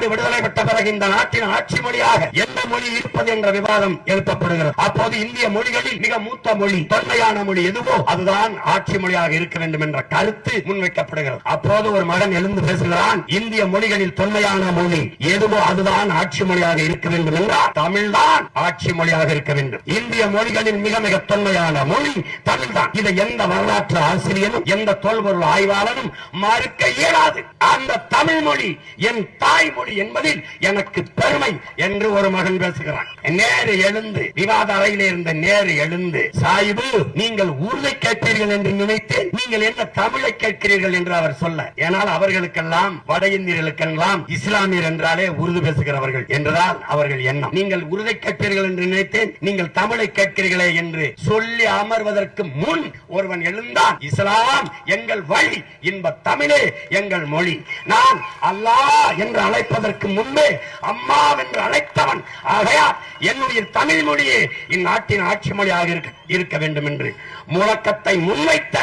நாடு விடுதலை பெற்ற பிறகு இந்த நாட்டின் ஆட்சி மொழியாக எந்த மொழி இருப்பது என்ற விவாதம் எழுப்பப்படுகிறது. அப்போது இந்திய மொழிகளில் மிக மூத்த மொழி, தொன்மையான மொழி எதுவோ அதுதான் ஆட்சி மொழியாக இருக்க வேண்டும் என்ற கருத்து முன்வைக்கப்படுகிறது. அப்போது ஒரு மகன் எழுந்து பேசுகிறான், இந்திய மொழிகளில் தொன்மையான மொழி எதுவோ அதுதான் ஆட்சி மொழியாக இருக்க வேண்டும் என்றால் தமிழ்தான் ஆட்சி மொழியாக இருக்க வேண்டும். இந்திய மொழிகளில் மிக மிக தொன்மையான மொழி தமிழ்தான். இதை எந்த வரலாற்று ஆசிரியரும் எந்த தொல்பொருள் ஆய்வாளரும் மறுக்க இயலாது. அந்த தமிழ் மொழி என் தாய்மொழி என்பதில் எனக்கு பெருமை என்று ஒரு மகன் பேசுகிறான். நேரு எழுந்து, விவாத அறையிலே இருந்த நேரு எழுந்து, சாயிபு நீங்கள் உருதை கேட்பீர்கள் என்று நினைத்தேன், நீங்கள் என்ன தமிழை கேட்கிறீர்கள் என்று அவர் சொல்ல. ஏனால் அவர்களுக்கெல்லாம் வட இந்தியர்களுக்கெல்லாம் இஸ்லாமியர் என்றாலே உருது பேசுகிறவர்கள் என்றால் அவர்கள் எண்ணம். நீங்கள் உருதை கேட்பீர்கள் என்று நினைத்தேன், நீங்கள் தமிழை கேட்கிறீர்களே என்று சொல்லி அமர்வதற்கு முன் ஒருவன் எழுந்தான், இஸ்லாம் எங்கள் வழி, இன்ப தமிழே எங்கள் மொழி. நான் அல்லாஹ் என்று அழைப்பதற்கு முன்பே அம்மா என்று அழைத்தவன். ஆகையால் என்னுடைய தமிழ் மொழியே இந்நாட்டின் ஆட்சி மொழியாக இருக்க வேண்டும் என்று முழக்கத்தை முன்வைத்த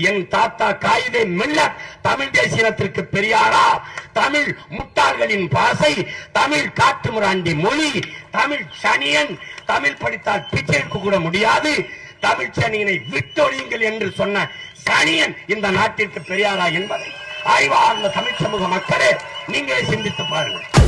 என் தாத்தா காயிதே மில்லத் தமிழ் தேசியத்திற்கு பெரியாரா, தமிழ் முட்டாள்களின் பாசை, தமிழ் காட்டுமிராண்டி மொழி, தமிழ் சனியன், தமிழ் படித்தால் பிச்சை எடுக்க கூட முடியாது, தமிழ் சனியனை விட்டொழியுங்கள் என்று சொன்ன சனியன் இந்த நாட்டிற்கு பெரியாரா என்பதை ஆய்வார்ந்த தமிழ் சமூக மக்களே நீங்களே சிந்தித்து பாருங்கள்.